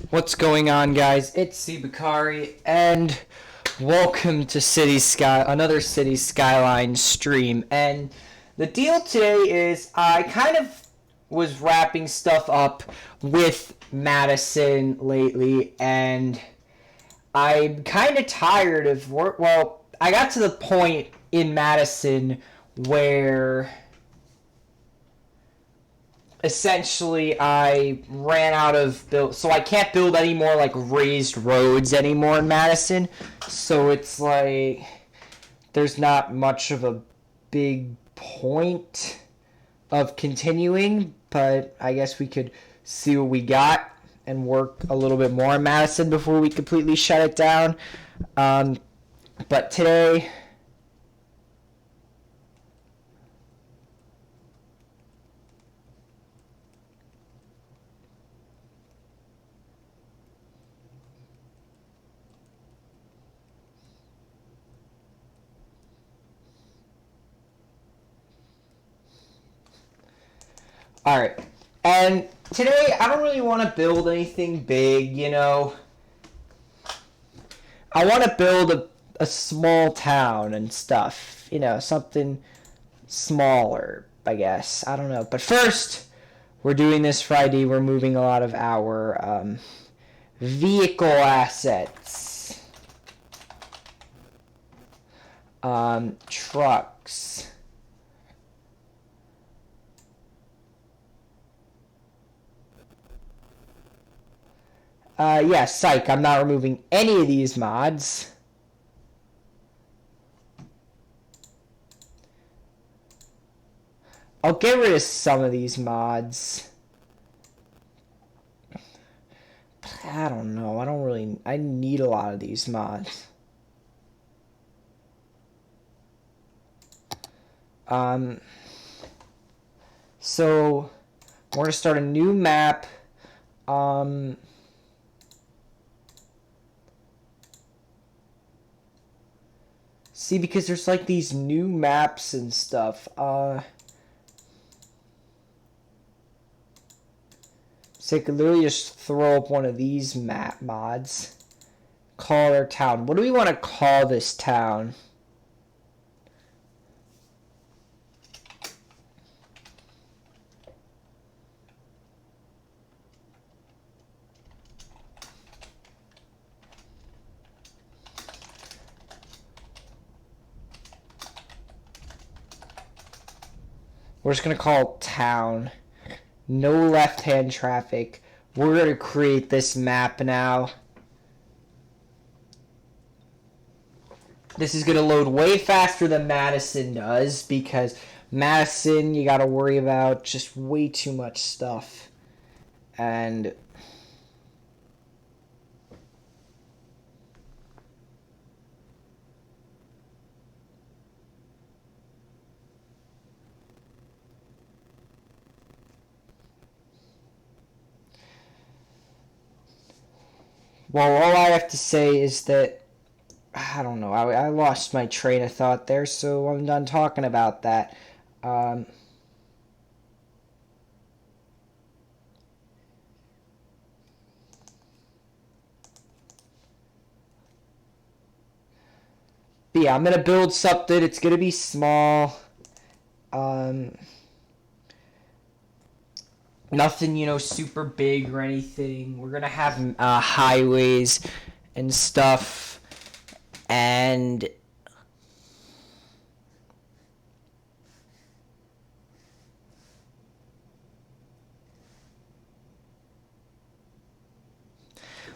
What's going on, guys? It's C. Bakari, and welcome to another City Skylines stream. And the deal today is I kind of was wrapping stuff up with Madison lately, and I'm kind of tired of work. Well, I got to the point in Madison where essentially I ran out of build, so I can't build any more like raised roads anymore in Madison. So it's like there's not much of a big point of continuing, but I guess we could see what we got and work a little bit more in Madison before we completely shut it down. But today, all right. And today, I don't really want to build anything big. I want to build a small town and stuff. Something smaller, I guess. I don't know. But first, we're doing this Friday. We're moving a lot of our vehicle assets. Trucks. Yeah, psych. I'm not removing any of these mods. I'll get rid of some of these mods. I don't know. I need a lot of these mods. So we're gonna start a new map. See, because there's like these new maps and stuff. So I could literally just throw up one of these map mods. Call our town. What do we want to call this town? We're just going to call it town. No left-hand traffic. We're going to create this map now. This is going to load way faster than Madison does because Madison, you got to worry about just way too much stuff. And well, all I have to say is that I don't know. I lost my train of thought there, so I'm done talking about that. But yeah, I'm going to build something. It's going to be small. Nothing, super big or anything. We're going to have highways and stuff. And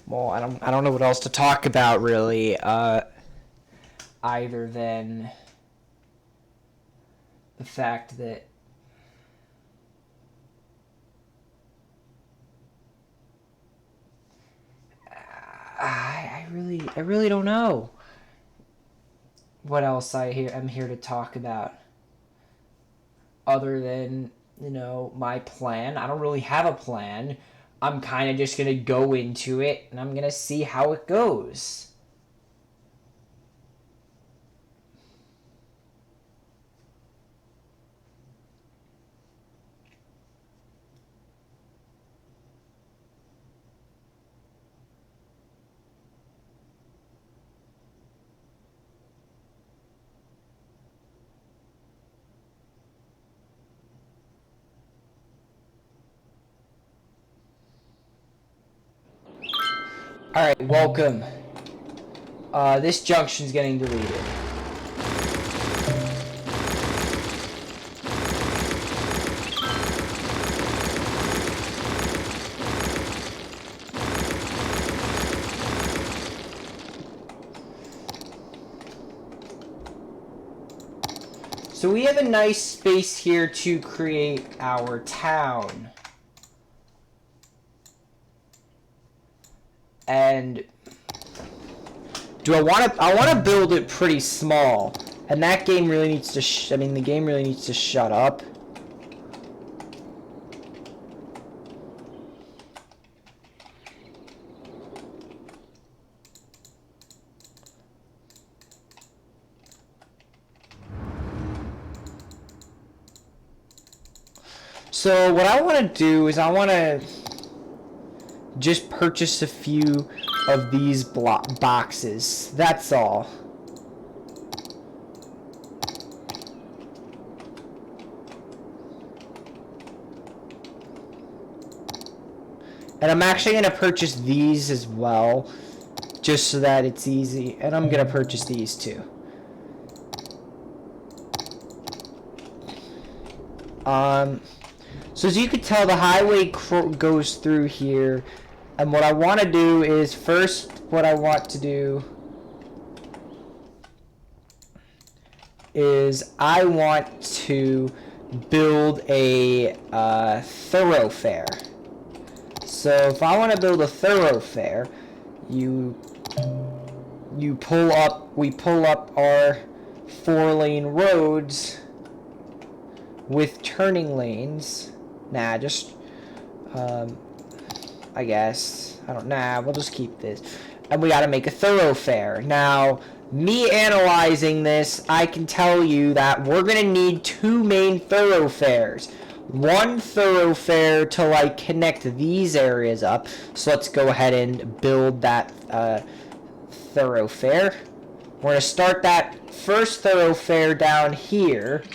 well, I don't know what else to talk about really. Either than the fact that I really don't know what else I'm here to talk about other than my plan. I don't really have a plan. I'm kind of just gonna go into it and I'm gonna see how it goes. Alright, welcome. This junction's getting deleted. So we have a nice space here to create our town. And I want to build it pretty small. And that game really needs to the game really needs to shut up. So what I want to do is I want to just purchase a few of these boxes. That's all. And I'm actually going to purchase these as well, just so that it's easy. And I'm going to purchase these too. So as you can tell, the highway goes through here. And what I want to do is, first, what I want to do is I want to build a thoroughfare. So if I want to build a thoroughfare, we pull up our 4-lane roads with turning lanes. Nah, just I guess we'll just keep this. And we got to make a thoroughfare. Now, me analyzing this, I can tell you that we're gonna need 2 main thoroughfares. One thoroughfare to like connect these areas up. So let's go ahead and build that thoroughfare. We're gonna start that first thoroughfare down here.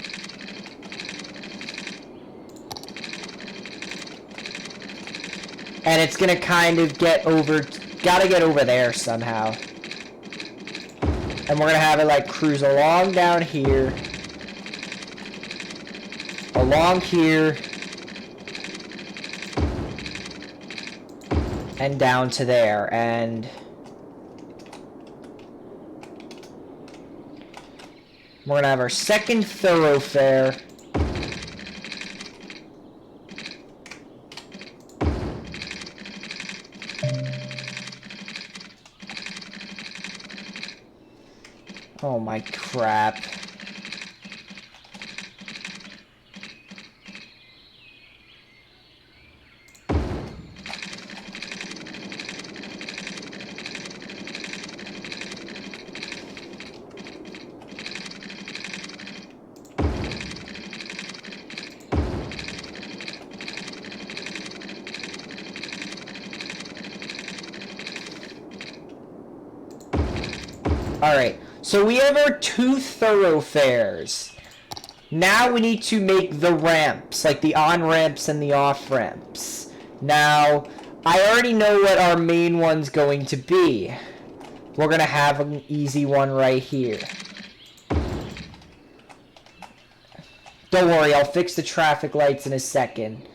And it's gonna kind of gotta get over there somehow. And we're gonna have it like cruise along down here. Along here. And down to there. And we're gonna have our second thoroughfare. Oh my crap. Alright. So we have our 2 thoroughfares. Now we need to make the ramps, like the on-ramps and the off-ramps. Now, I already know what our main one's going to be. We're going to have an easy one right here. Don't worry, I'll fix the traffic lights in a second.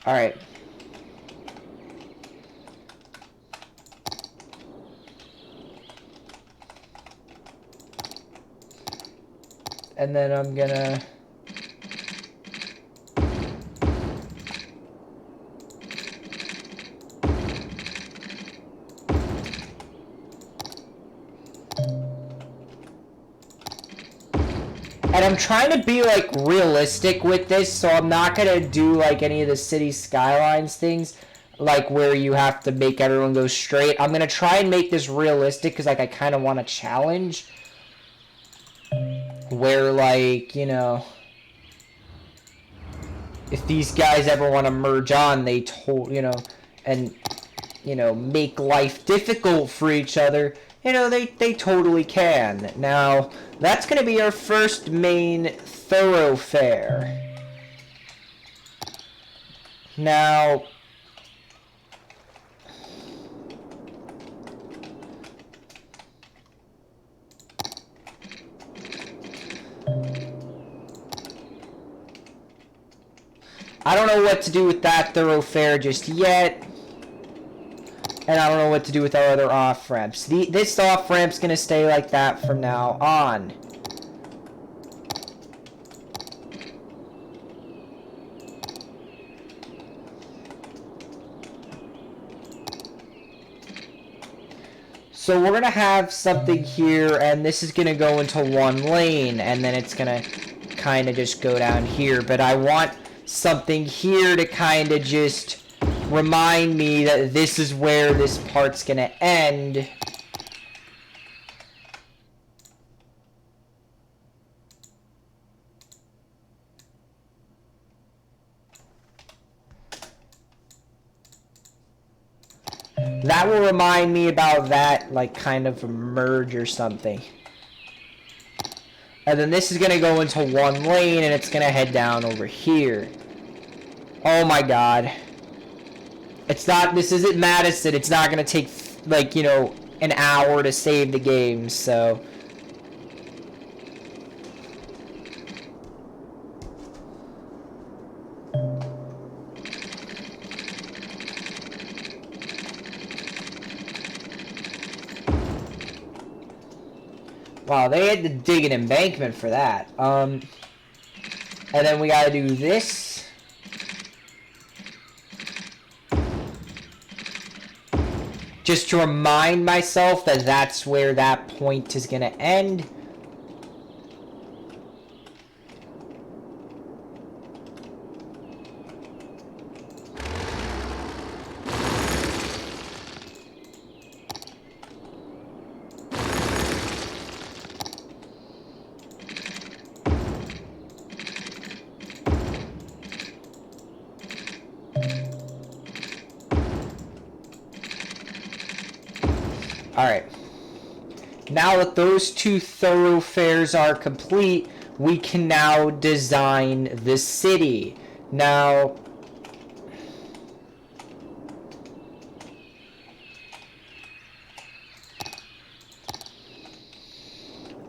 Alright. And then I'm gonna And I'm trying to be, like, realistic with this, so I'm not gonna do, like, any of the city skylines things, like, where you have to make everyone go straight. I'm gonna try and make this realistic, because, like, I kind of want a challenge. Where, like, you know, if these guys ever want to merge on, they you know, and, you know, make life difficult for each other, you know, they totally can. Now, that's going to be our first main thoroughfare. Now, I don't know what to do with that thoroughfare just yet. And I don't know what to do with our other off-ramps. This off-ramp's going to stay like that from now on. So we're going to have something here, and this is going to go into one lane, and then it's going to kind of just go down here. But I want something here to kind of just remind me that this is where this part's going to end. That will remind me about that, like, kind of a merge or something. And then this is going to go into one lane, and it's going to head down over here. Oh my god. It's not, this isn't Madison. It's not going to take, like, you know, an hour to save the game, so. Wow, they had to dig an embankment for that. And then we gotta do this. Just to remind myself that that's where that point is gonna end. Alright, now that those two thoroughfares are complete, we can now design the city. Now,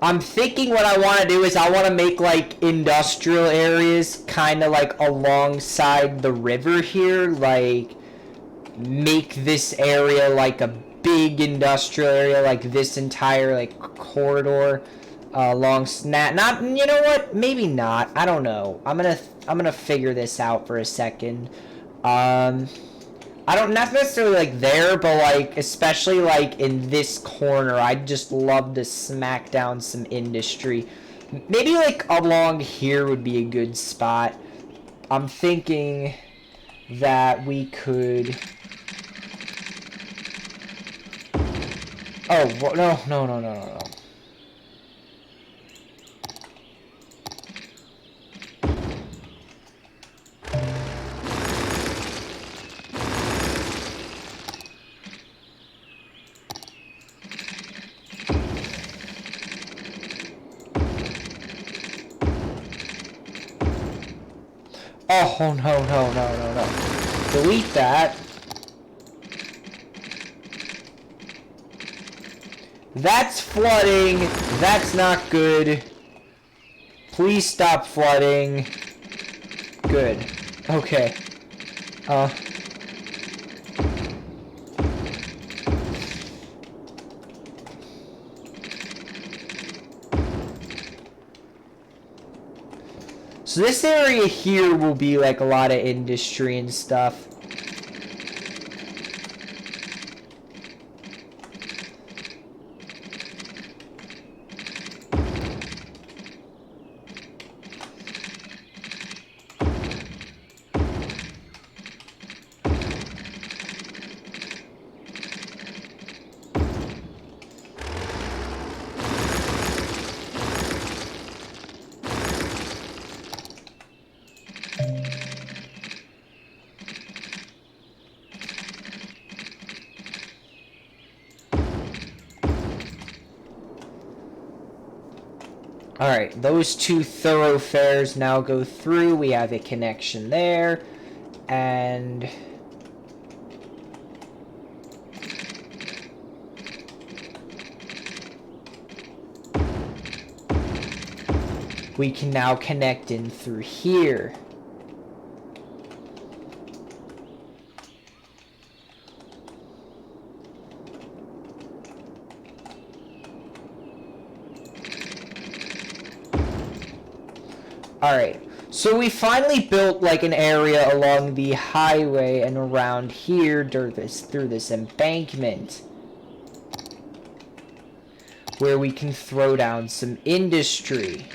I'm thinking what I want to do is I want to make, like, industrial areas kind of, like, alongside the river here. Like, make this area, like, a big industrial area, like this entire, like, corridor along not, you know what, maybe not, I don't know. I'm gonna figure this out for a second. I don't, not necessarily like there, but like especially like in this corner, I'd just love to smack down some industry. Maybe like along here would be a good spot. I'm thinking that we could. Oh, no. Oh, no. Delete that. That's flooding. That's not good. Please stop flooding. Good. Okay. So this area here will be like a lot of industry and stuff. Alright, those two thoroughfares now go through. We have a connection there. And we can now connect in through here. Alright, so we finally built like an area along the highway and around here through this embankment where we can throw down some industry.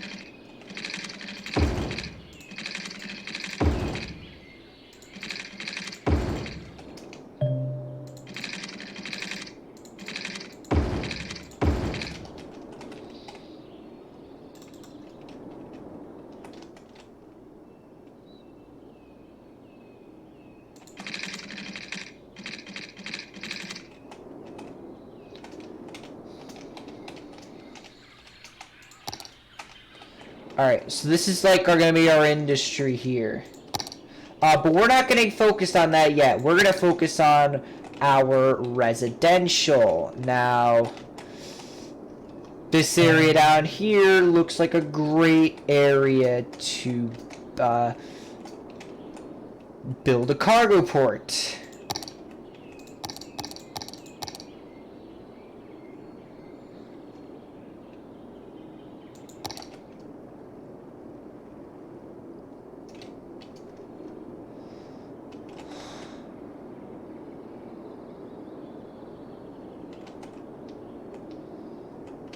Alright, so this is like gonna be our industry here. But we're not gonna focus on that yet. We're gonna focus on our residential. Now, this area down here looks like a great area to build a cargo port.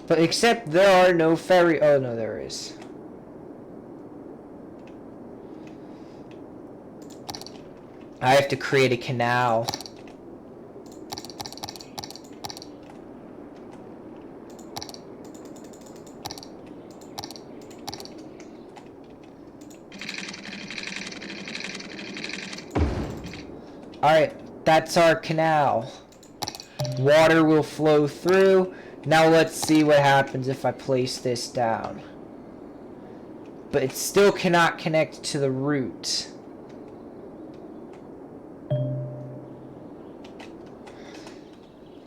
But except there are no ferry. Oh no, there is. I have to create a canal. Alright, that's our canal. Water will flow through. Now let's see what happens if I place this down. But it still cannot connect to the route.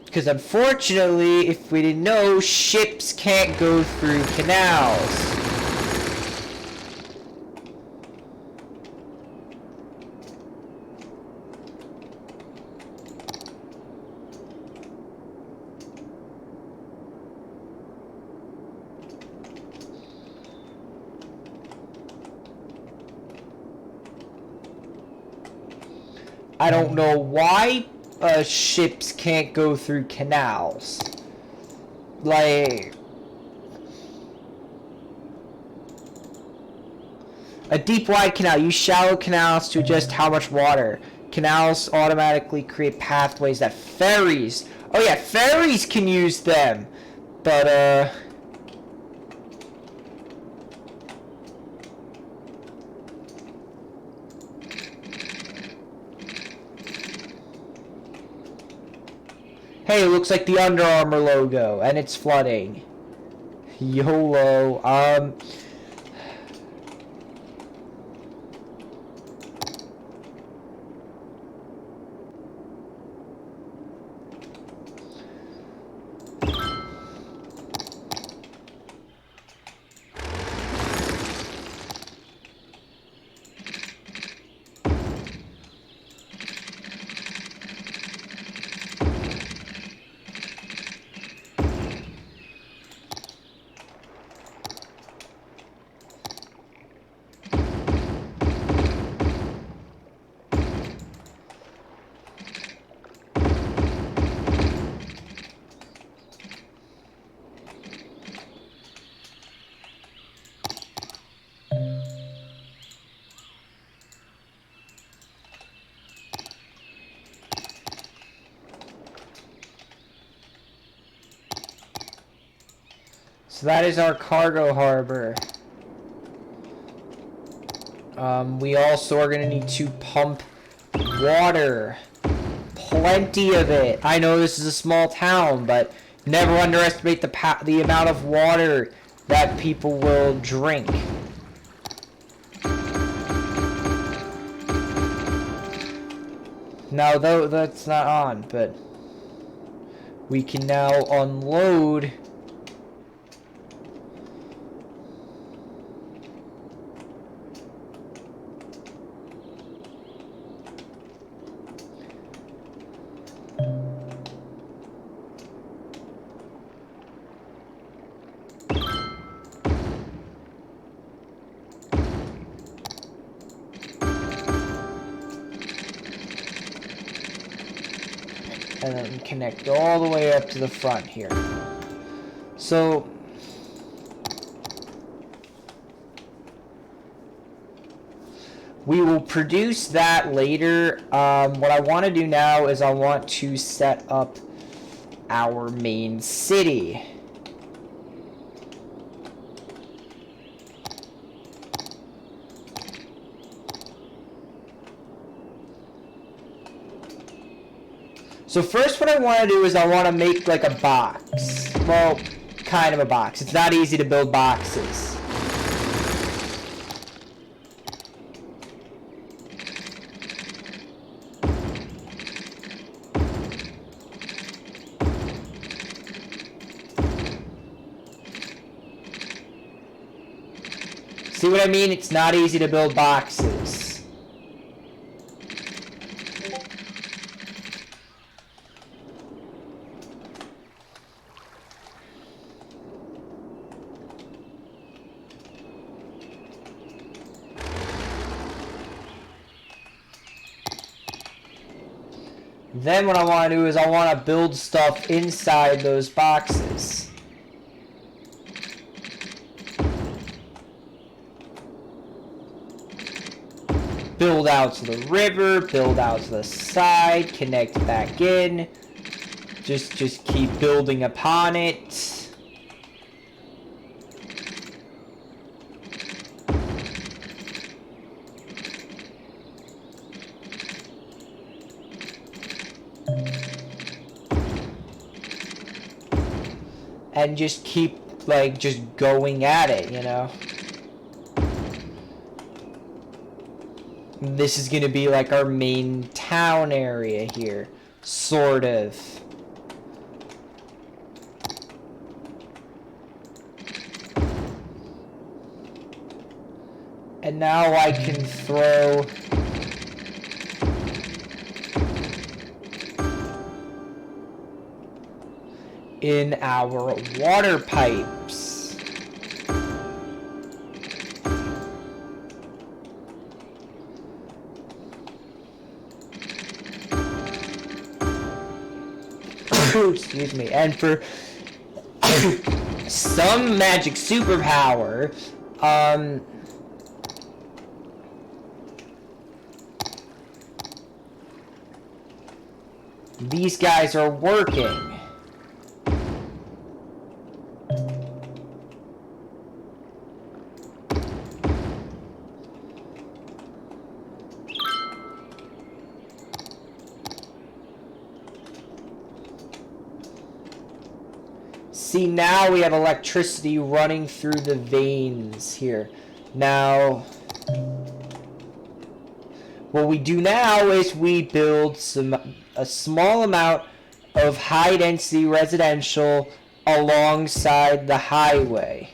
Because unfortunately, if we didn't know, ships can't go through canals. I don't know why ships can't go through canals. Like, a deep wide canal. Use shallow canals to adjust how much water. Canals automatically create pathways that ferries. Oh yeah, ferries can use them. But hey, it looks like the Under Armour logo, and it's flooding. YOLO. So that is our cargo harbor. We also are going to need to pump water. Plenty of it. I know this is a small town, but never underestimate the amount of water that people will drink. Now, though, that's not on, but we can now unload and then connect all the way up to the front here. So we will produce that later. What I want to do now is I want to set up our main city. So first what I want to do is I want to make like a box. Well, kind of a box. It's not easy to build boxes. See what I mean? It's not easy to build boxes. Then what I want to do is I want to build stuff inside those boxes. Build out to the river, build out to the side, connect back in. Just keep building upon it. And just keep, like, just going at it, you know? This is gonna be, like, our main town area here. Sort of. And now I can throw... in our water pipes. Excuse me. And for some magic superpower, these guys are working. See, now we have electricity running through the veins here. Now, what we do now is we build a small amount of high-density residential alongside the highway.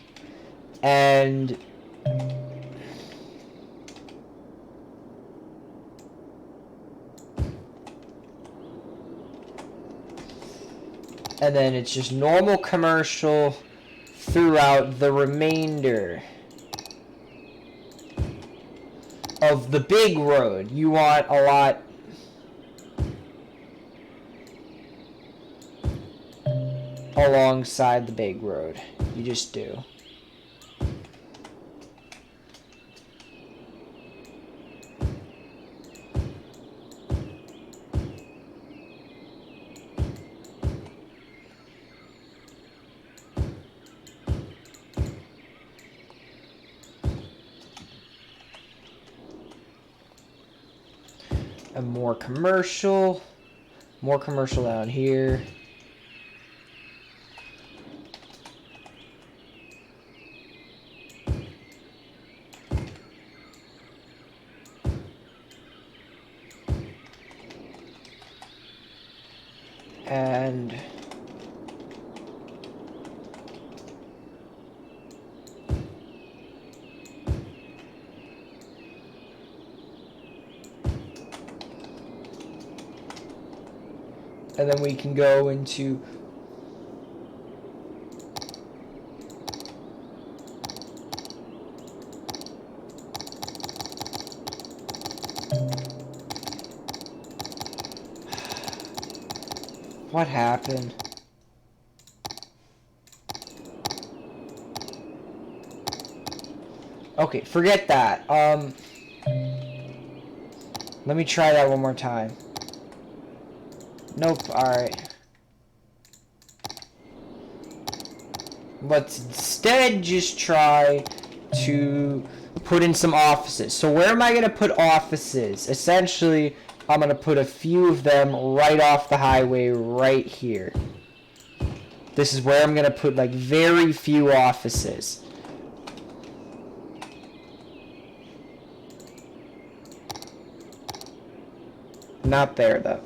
And then it's just normal commercial throughout the remainder of the big road. You want a lot alongside the big road. You just do. And more commercial down here. And then we can go into what happened? Okay, forget that. Let me try that one more time. Nope, alright. Let's instead just try to put in some offices. So where am I going to put offices? Essentially, I'm going to put a few of them right off the highway right here. This is where I'm going to put like very few offices. Not there though.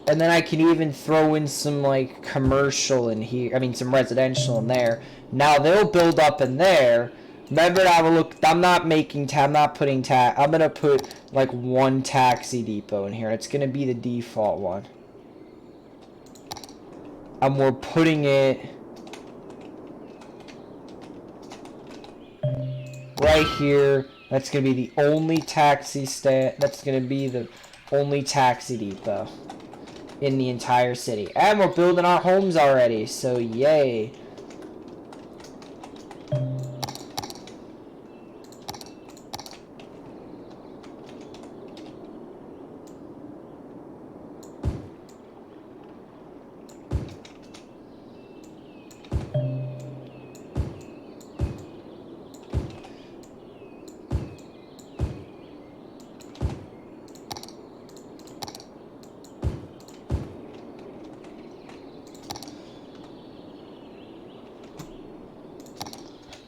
And then I can even throw in some like commercial in here. I mean some residential in there. Now they'll build up in there. Remember to have a look. I'm not putting I'm gonna put like one taxi depot in here. It's gonna be the default one. And we're putting it right here. That's gonna be the only taxi stand. That's gonna be the only taxi depot in the entire city. And we're building our homes already, so yay.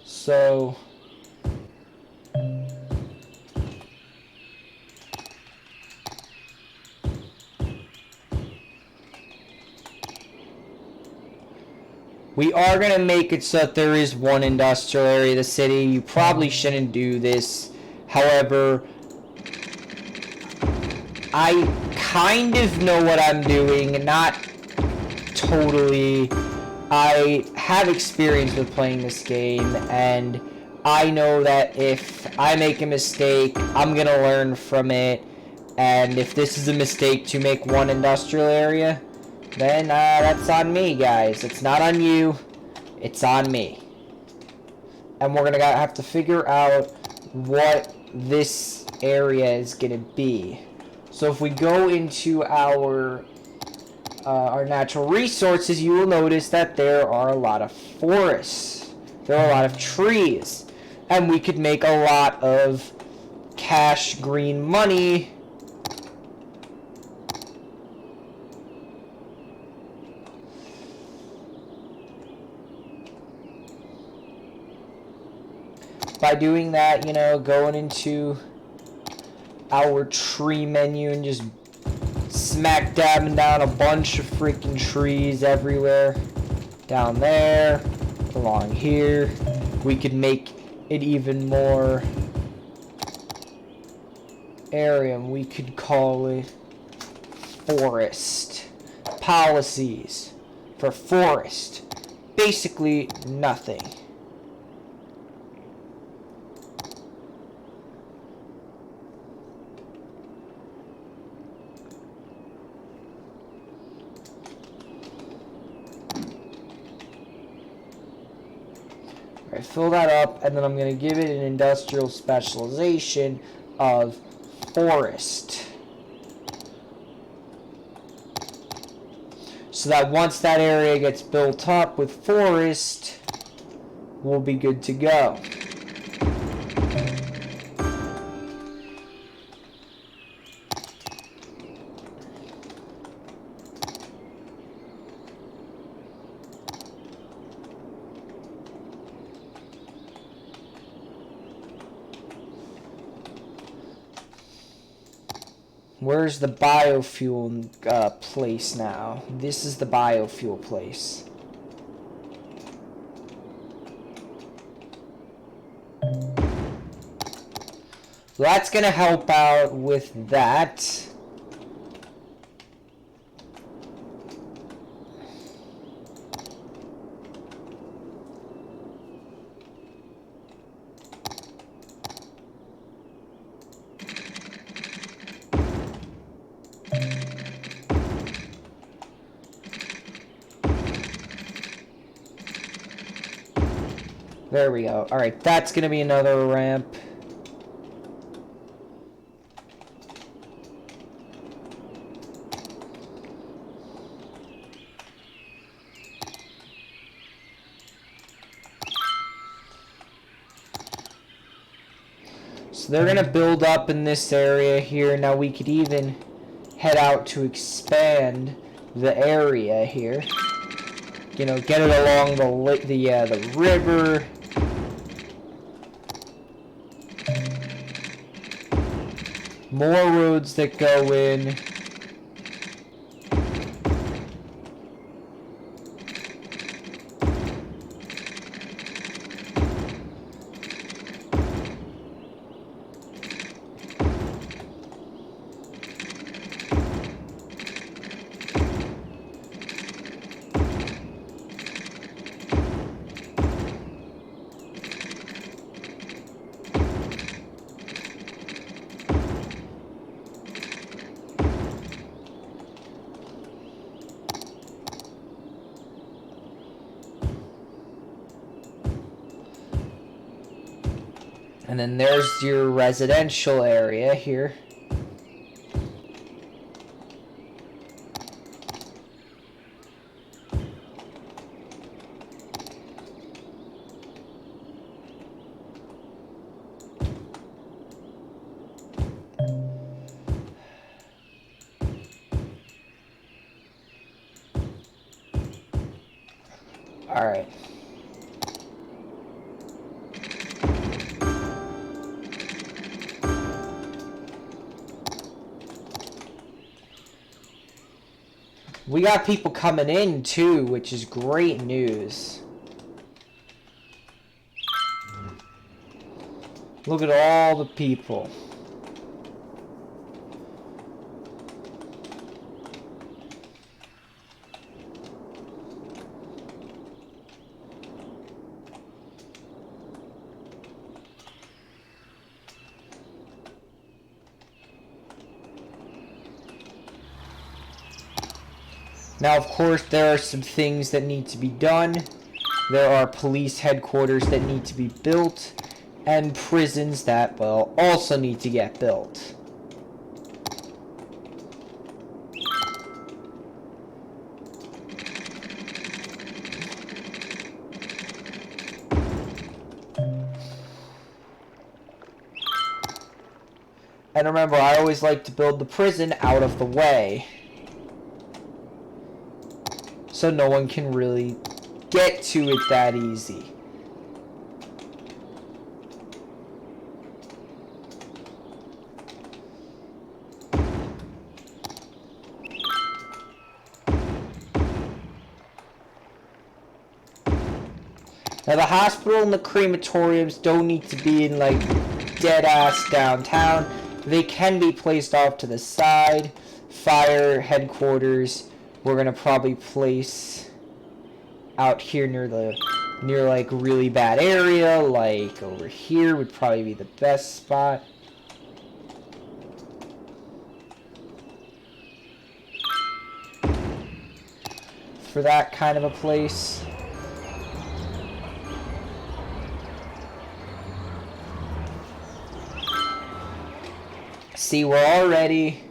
So we are going to make it so that there is one industrial area of the city. You probably shouldn't do this. However, I kind of know what I'm doing. Not totally. I have experience with playing this game, and I know that if I make a mistake, I'm going to learn from it. And if this is a mistake to make one industrial area, then that's on me, guys. It's not on you. It's on me. And we're going to have to figure out what this area is going to be. So if we go into our natural resources, you will notice that there are a lot of forests. There are a lot of trees. And we could make a lot of cash green money by doing that, you know, going into our tree menu and just smack dabbing down a bunch of freaking trees everywhere. Down there, along here. We could make it even more area. We could call it forest. Policies for forest. Basically nothing. Alright, fill that up, and then I'm going to give it an industrial specialization of forest. So that once that area gets built up with forest, we'll be good to go. Where's the biofuel place now? This is the biofuel place. So that's going to help out with that. There we go. Alright, that's going to be another ramp. So they're going to build up in this area here. Now we could even head out to expand the area here. You know, get it along the river. More roads that go in. And then there's your residential area here. All right. We got people coming in too, which is great news. Look at all the people. Now, of course, there are some things that need to be done. There are police headquarters that need to be built, and prisons that, well, also need to get built. And remember, I always like to build the prison out of the way, so no one can really get to it that easy. Now the hospital and the crematoriums don't need to be in like dead-ass downtown. They can be placed off to the side. Fire headquarters we're gonna probably place out here near like really bad area, like over here would probably be the best spot. For that kind of a place. See, we already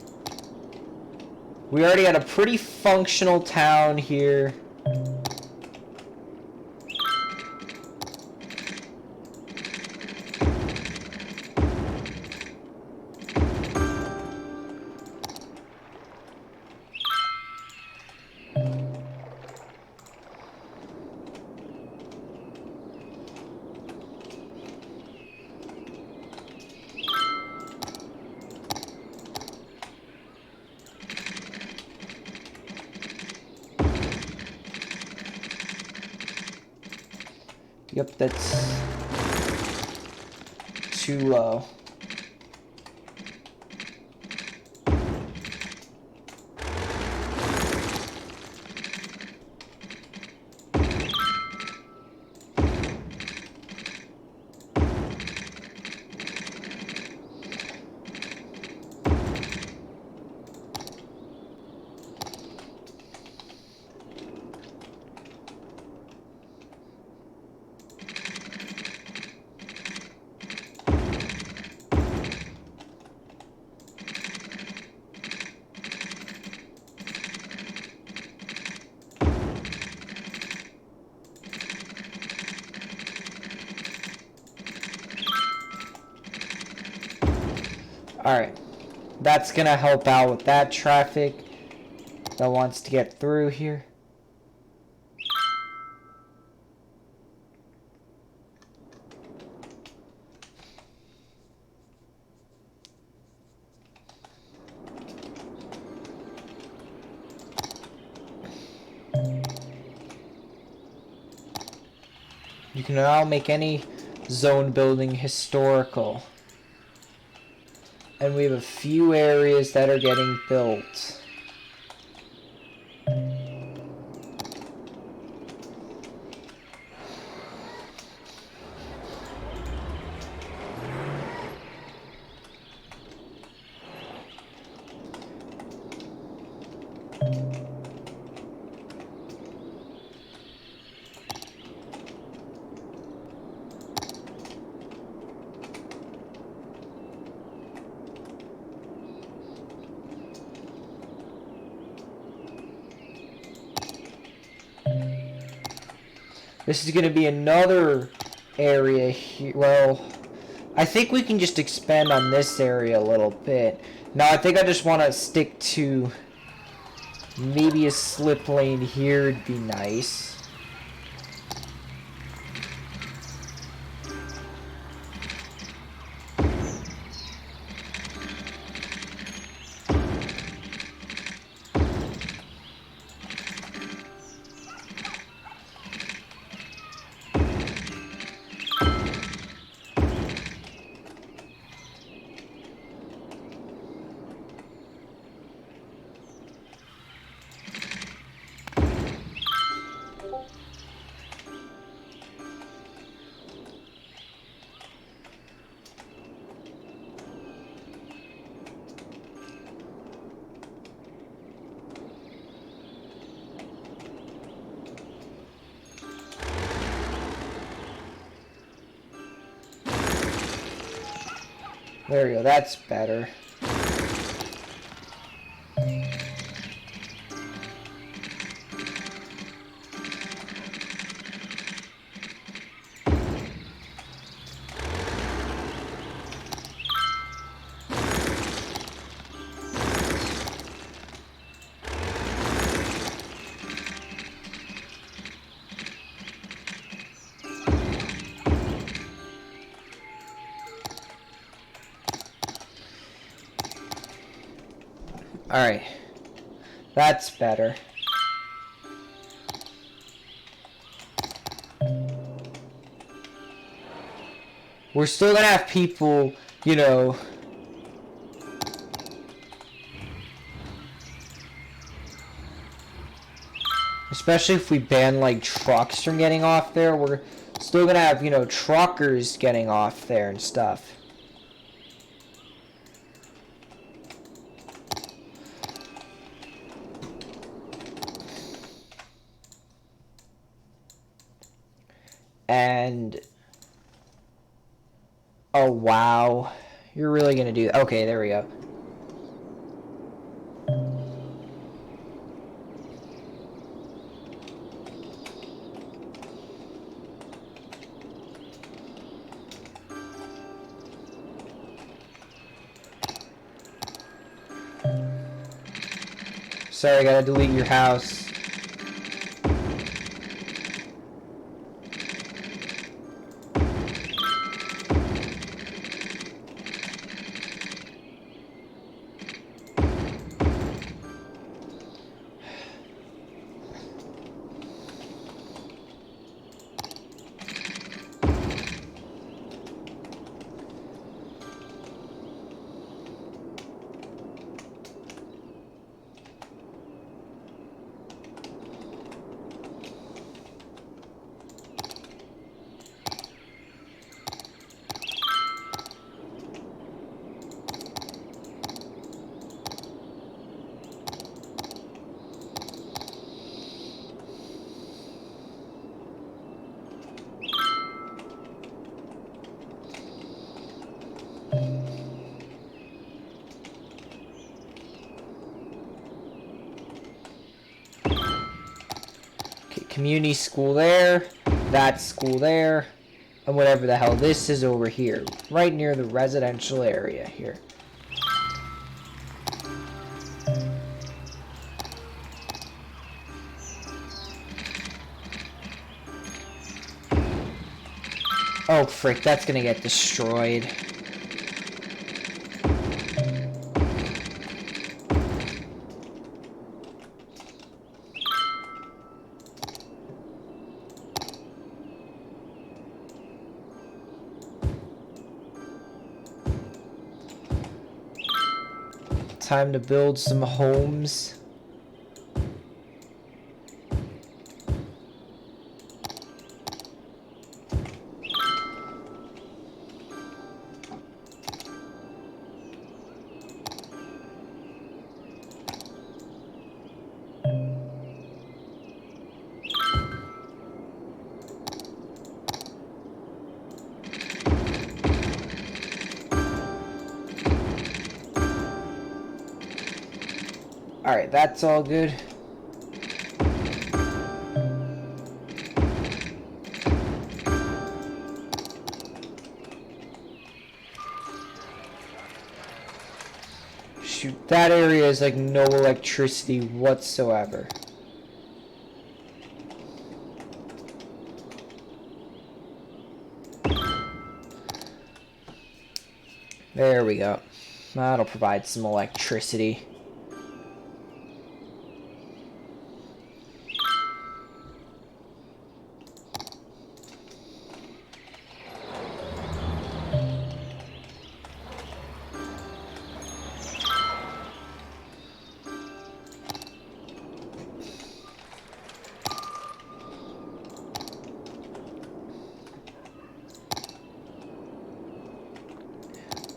got a pretty functional town here. Yep, that's too low. Alright, that's gonna help out with that traffic that wants to get through here. You can now make any zone building historical. And we have a few areas that are getting built. This is going to be another area here. Well, I think we can just expand on this area a little bit. Now, I think I just want to stick to maybe a slip lane here would be nice. There we go, that's better. Alright, that's better. We're still gonna have people, you know, especially if we ban like trucks from getting off there, we're still gonna have, you know, truckers getting off there and stuff. And oh wow, you're really gonna do that? Okay, there we go. Sorry, I gotta delete your house. community school there, that school there, and whatever the hell this is over here, right near the residential area here. Oh frick, that's gonna get destroyed. Time to build some homes. Alright, that's all good. Shoot, that area is like no electricity whatsoever. There we go. That'll provide some electricity.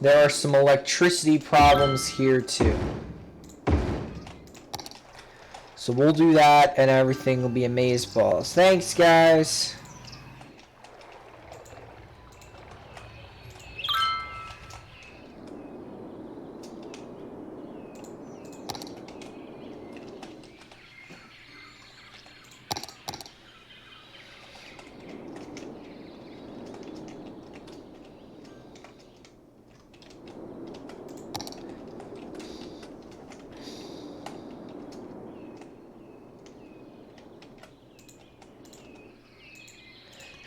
There are some electricity problems here too. So we'll do that and everything will be amazeballs. Thanks, guys.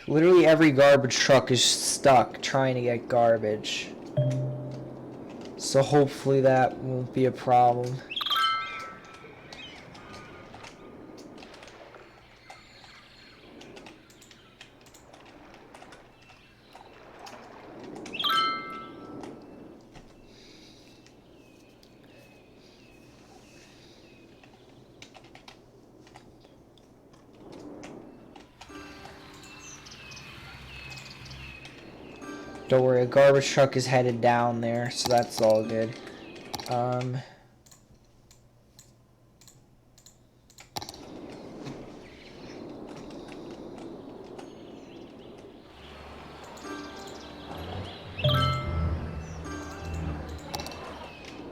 Literally every garbage truck is stuck trying to get garbage. So hopefully that won't be a problem. Don't worry, a garbage truck is headed down there, so that's all good. It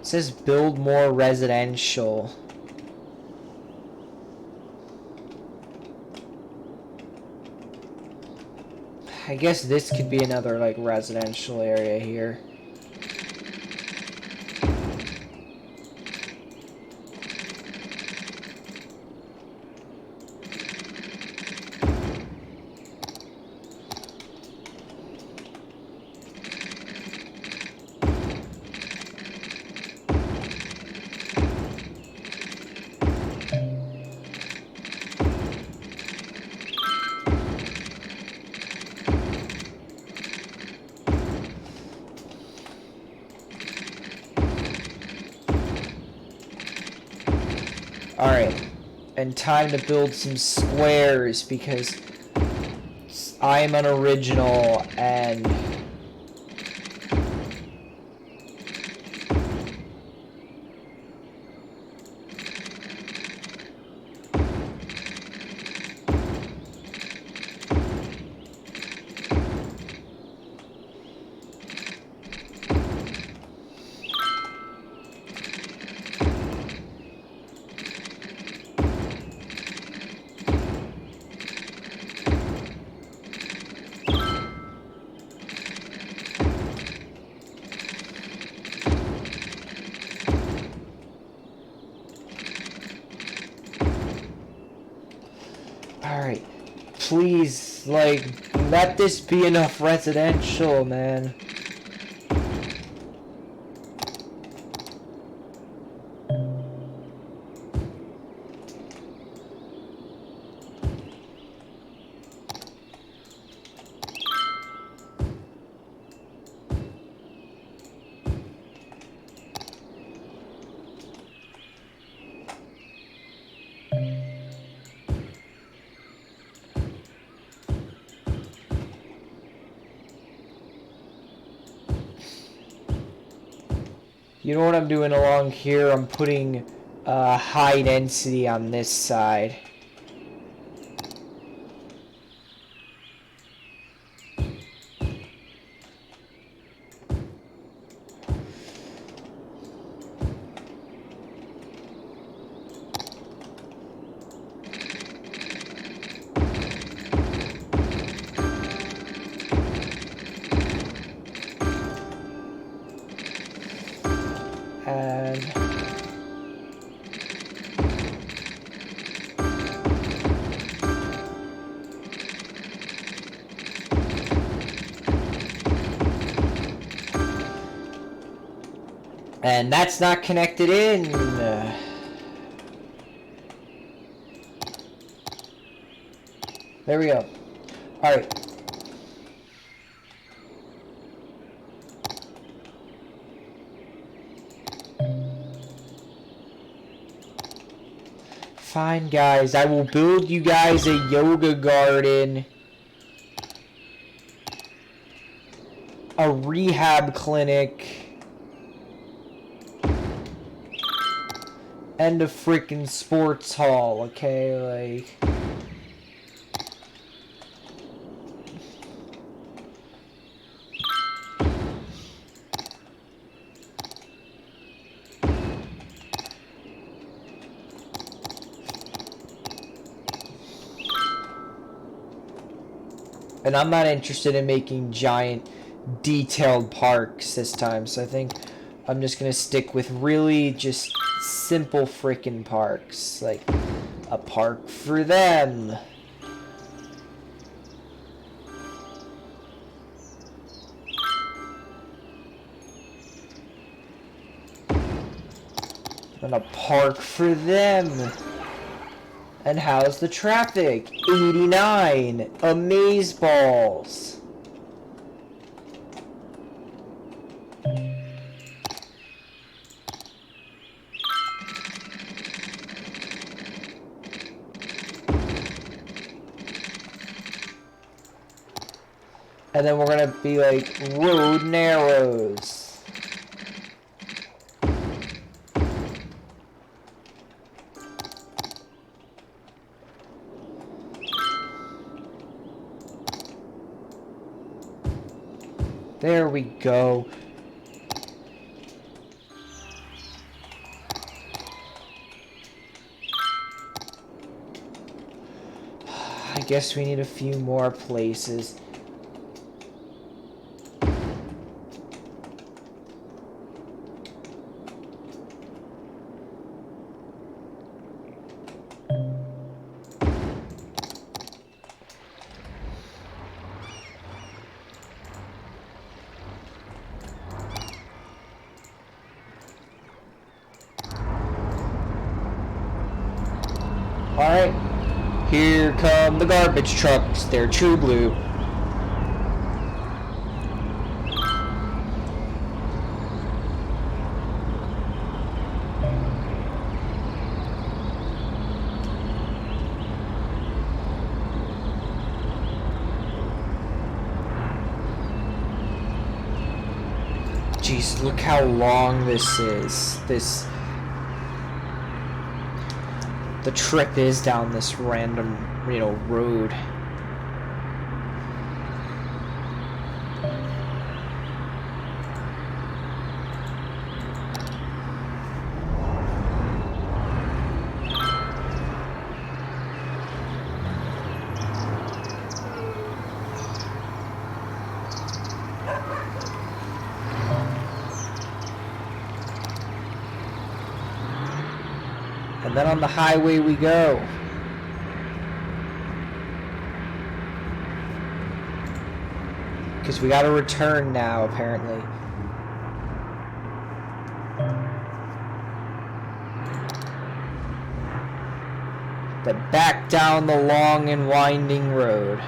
says build more residential. I guess this could be another like residential area here. Alright, and time to build some squares because I'm an original and Please, like, let this be enough residential, man. You know what I'm doing along here? I'm putting high density on this side. And that's not connected in. There we go. Alright. Fine, guys. I will build you guys a yoga garden. A rehab clinic. And a freaking sports hall, okay? Like... And I'm not interested in making giant, detailed parks this time, so I think I'm just gonna stick with really just simple freaking parks. Like, a park for them. And a park for them. And how's the traffic? 89. Amazeballs. And then we're gonna be like, road narrows. There we go. I guess we need a few more places. Alright, here come the garbage trucks. They're true blue. Jeez, look how long this is. The trip is down this random, road. And then on the highway we go. Because we gotta return now, apparently. Then back down the long and winding road.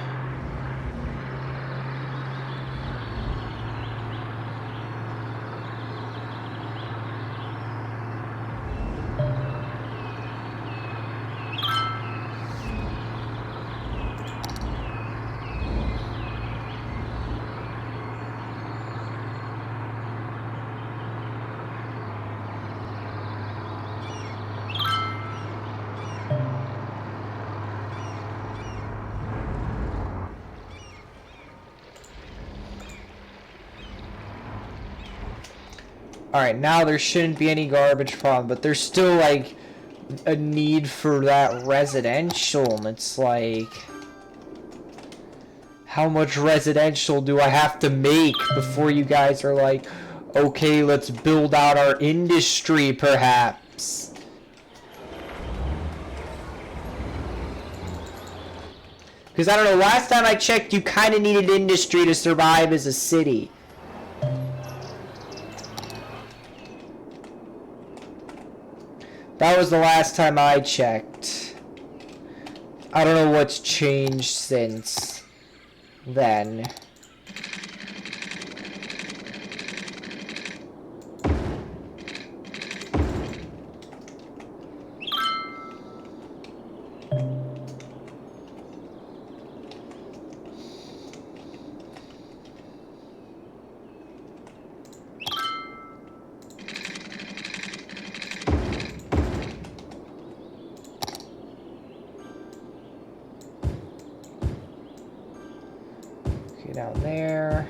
Alright, now there shouldn't be any garbage problem, but there's still, like, a need for that residential, and it's like... How much residential do I have to make before you guys are like, okay, let's build out our industry, perhaps? Because, I don't know, last time I checked, you kind of needed industry to survive as a city. That was the last time I checked. I don't know what's changed since then. Down there.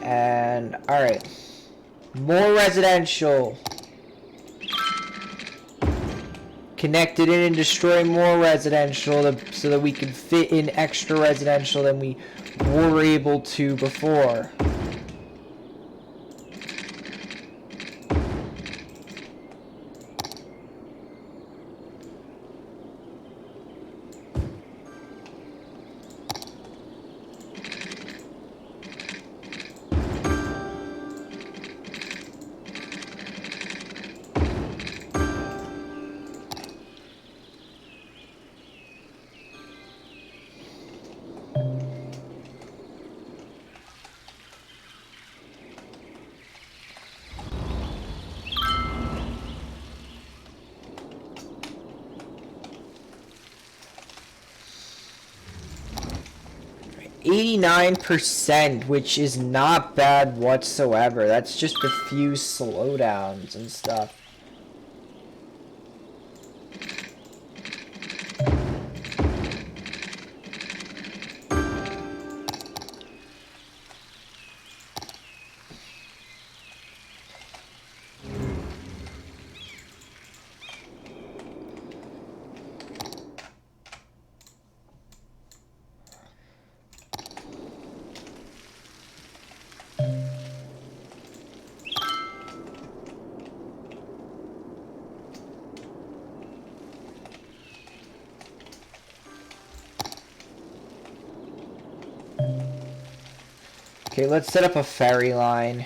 And all right, more residential. Connected in and destroy more residential so that we can fit in extra residential than we were able to before. %, which is not bad whatsoever. That's just a few slowdowns and stuff. Okay, let's set up a ferry line.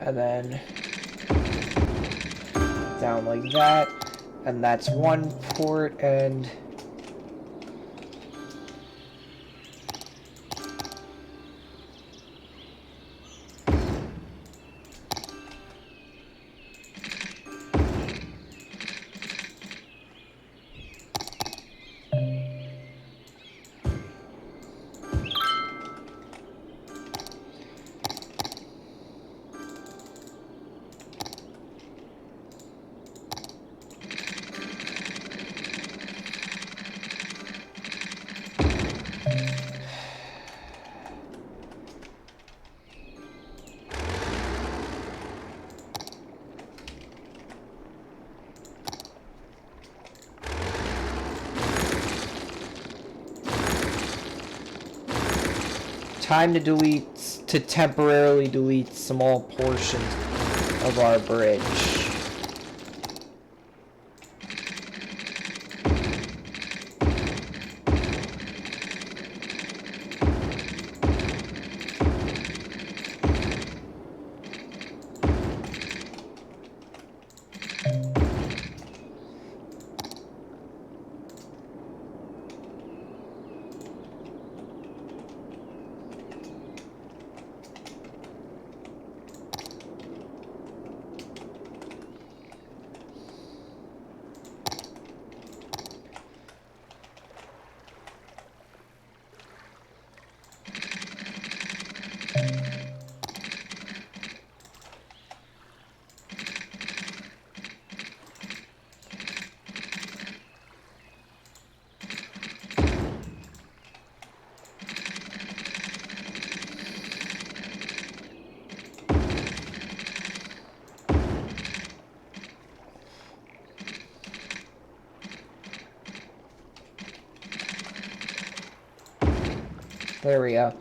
And then down like that, and that's one port, and Time to temporarily delete small portions of our bridge. There we go.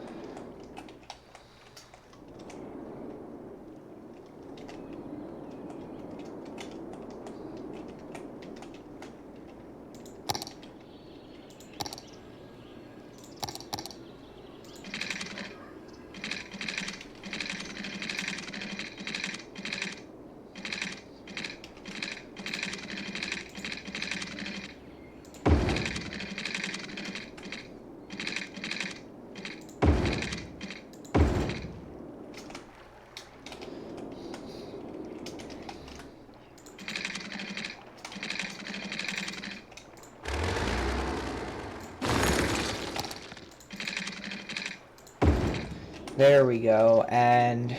There we go, and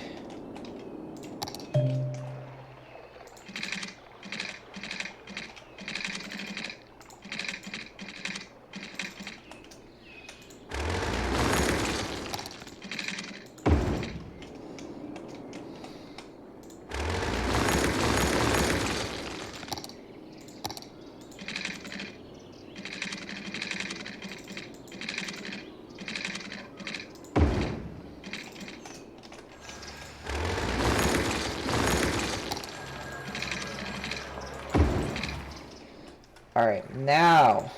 all right, now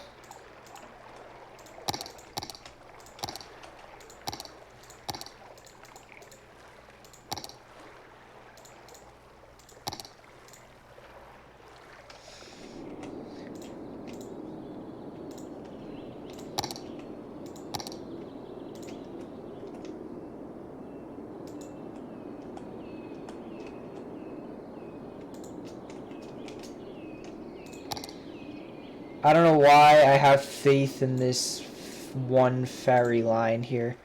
I don't know why I have faith in this one ferry line here.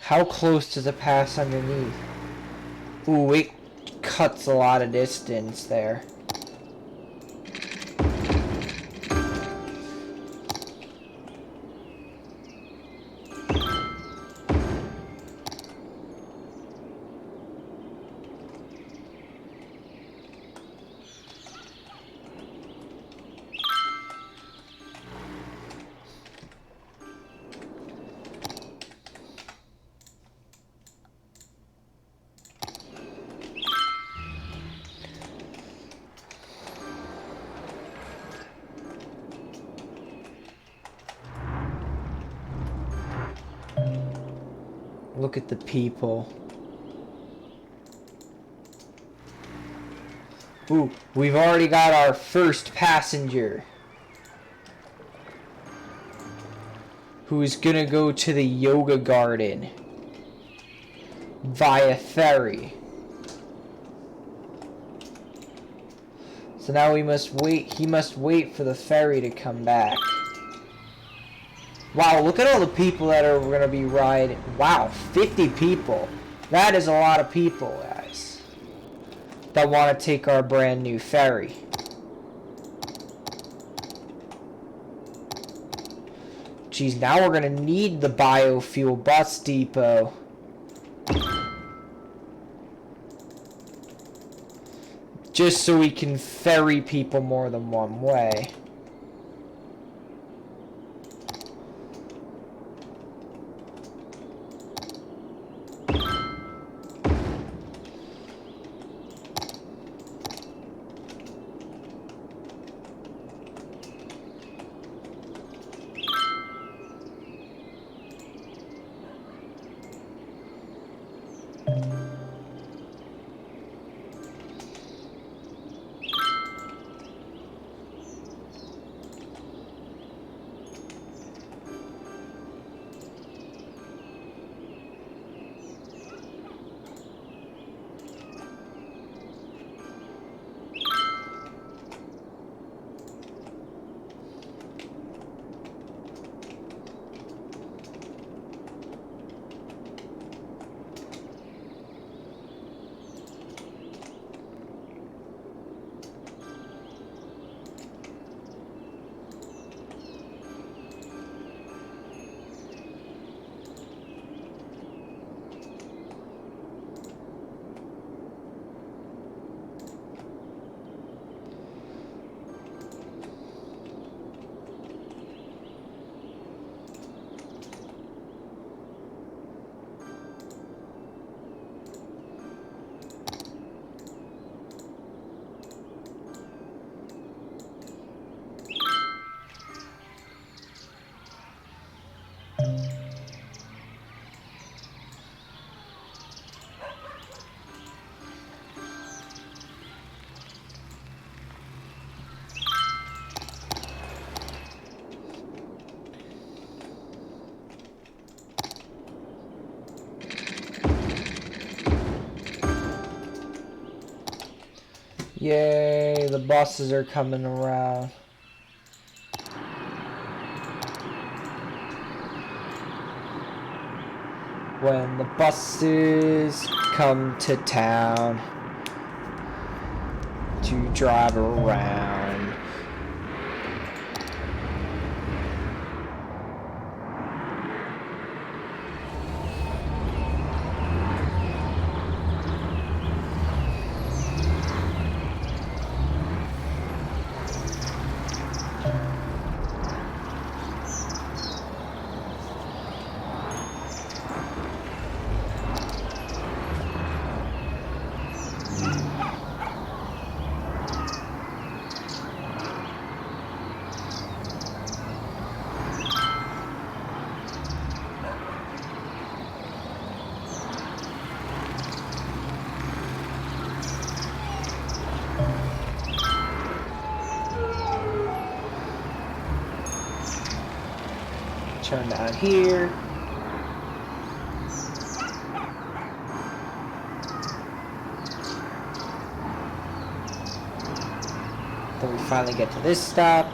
How close does it pass underneath? Ooh, it cuts a lot of distance there. Look at the people. Ooh, we've already got our first passenger, who's gonna go to the yoga garden via ferry. So now we must wait. He must wait for the ferry to come back. Wow, look at all the people that are going to be riding. Wow, 50 people. That is a lot of people, guys, that want to take our brand new ferry. Geez, now we're going to need the biofuel bus depot. Just so we can ferry people more than one way. Yay, the buses are coming around. When the buses come to town to drive around. Turn down here. Then we finally get to this stop.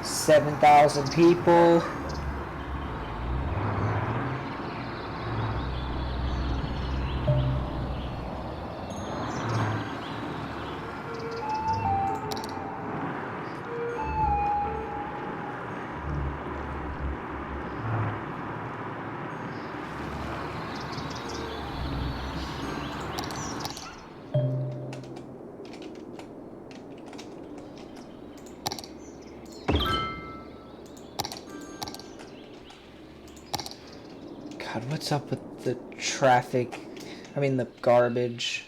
Seven 7,000 people. God, what's up with the traffic? I mean, the garbage.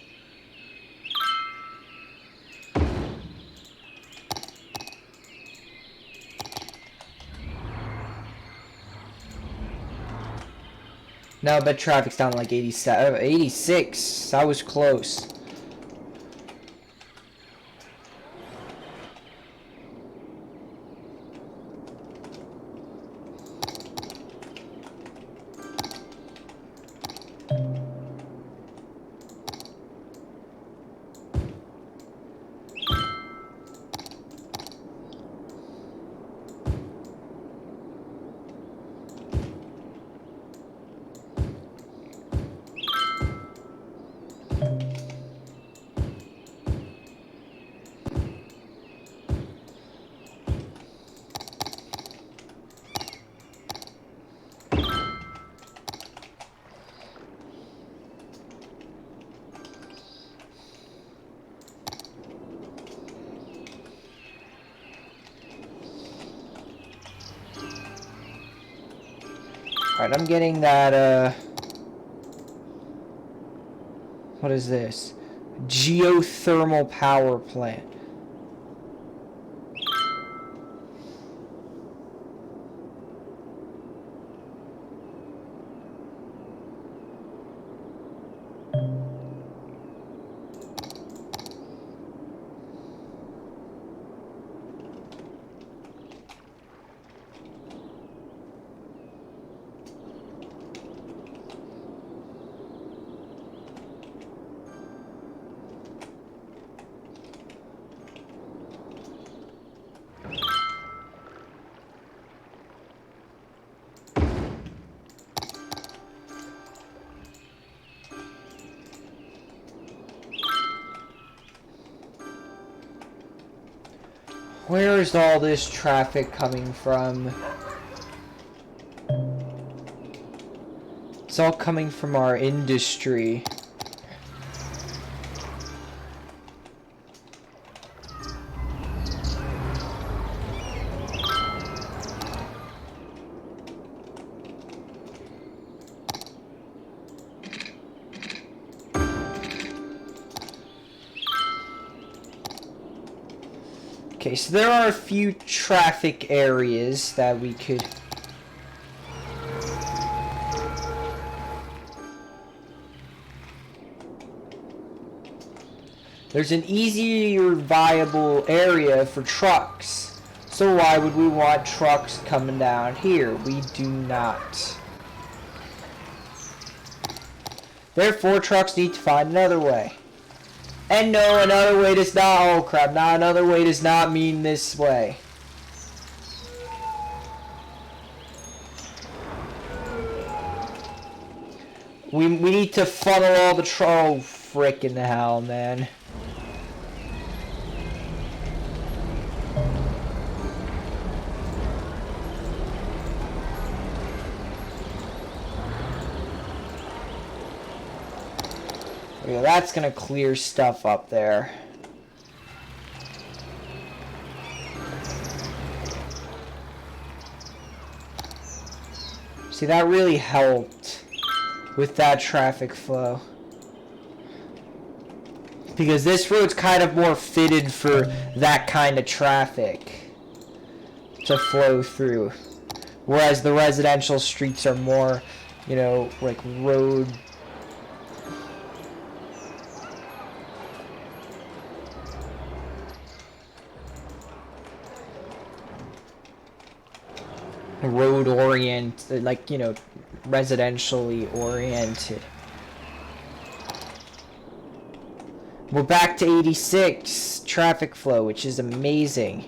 No, but traffic's down to like 87, 86. I was close. Alright, I'm getting that, what is this? Geothermal power plant. Where is all this traffic coming from? It's all coming from our industry. Okay, so there are a few traffic areas that we could... There's an easier viable area for trucks. So why would we want trucks coming down here? We do not. Therefore, trucks need to find another way. And no, another way does not, oh crap, not another way does not mean this way. We need to funnel all the oh frickin' hell, man. Okay, that's gonna clear stuff up there. See, that really helped with that traffic flow. Because this road's kind of more fitted for that kind of traffic to flow through. Whereas the residential streets are more, you know, like road... road oriented, like, you know, residentially oriented. We're back to 86 traffic flow, which is amazing.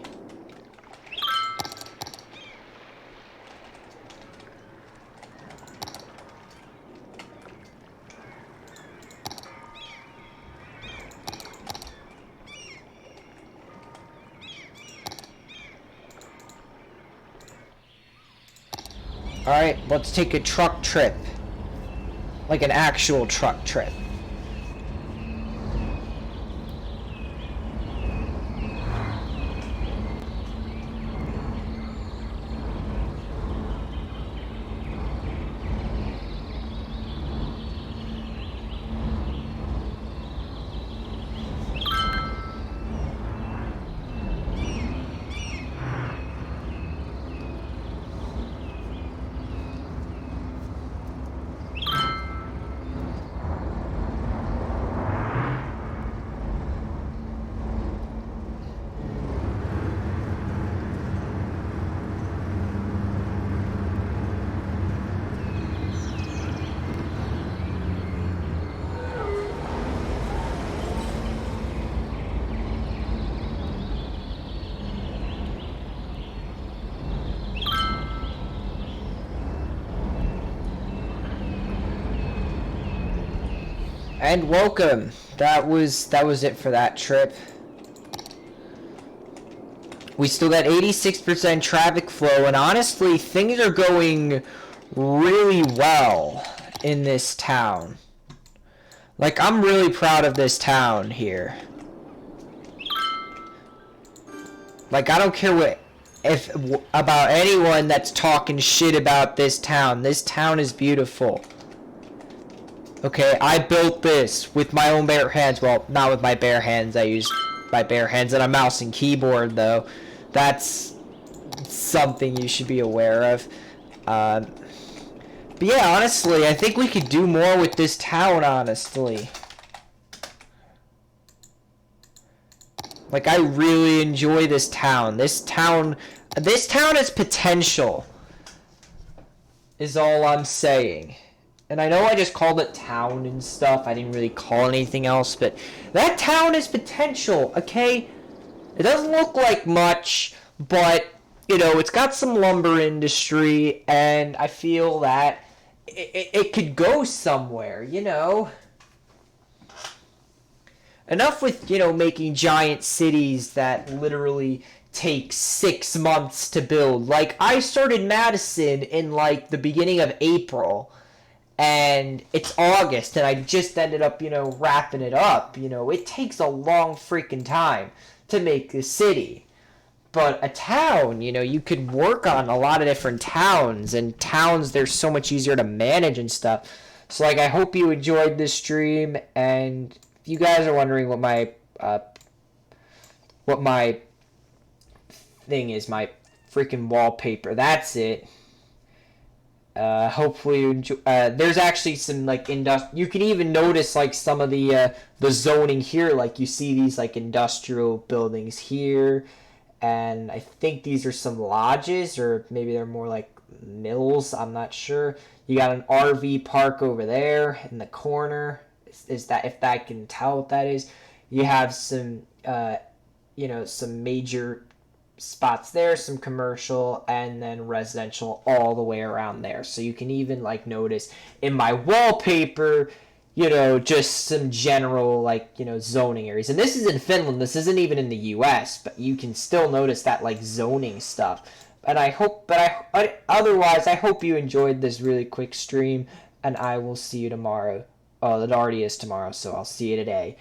Alright, let's take a truck trip. Like an actual truck trip. And welcome. That was it for that trip. We still got 86% traffic flow, and honestly, things are going really well in this town. Like, I'm really proud of this town here. Like, I don't care about anyone that's talking shit about this town. This town is beautiful. Okay, I built this with my own bare hands. Well, not with my bare hands. I used my bare hands and a mouse and keyboard, though. That's something you should be aware of. But yeah, honestly, I think we could do more with this town, honestly. Like, I really enjoy this town. This town has potential, is all I'm saying. And I know I just called it town and stuff. I didn't really call it anything else, but that town has potential, okay? It doesn't look like much, but, you know, it's got some lumber industry, and I feel that it could go somewhere, you know? Enough with, you know, making giant cities that literally take 6 months to build. Like, I started Madison in, like, the beginning of April, and it's August, and I just ended up, you know, wrapping it up. You know, it takes a long freaking time to make a city. But a town, you know, you could work on a lot of different towns, and towns, they're so much easier to manage and stuff. So, like, I hope you enjoyed this stream, and if you guys are wondering what my thing is, my freaking wallpaper, that's it. Hopefully you enjoy, there's actually some, like, you can even notice, like, some of the zoning here. Like, you see these, like, industrial buildings here, and I think these are some lodges, or maybe they're more like mills, I'm not sure. You got an RV park over there in the corner. Is that, if that can tell what that is? You have some, you know, some major spots there, some commercial, and then residential all the way around there. So you can even, like, notice in my wallpaper, you know, just some general, like, you know, zoning areas. And this is in Finland. This isn't even in the US, but you can still notice that, like, zoning stuff. And I hope, otherwise, I hope you enjoyed this really quick stream, and I will see you tomorrow. Oh, it already is tomorrow, so I'll see you today.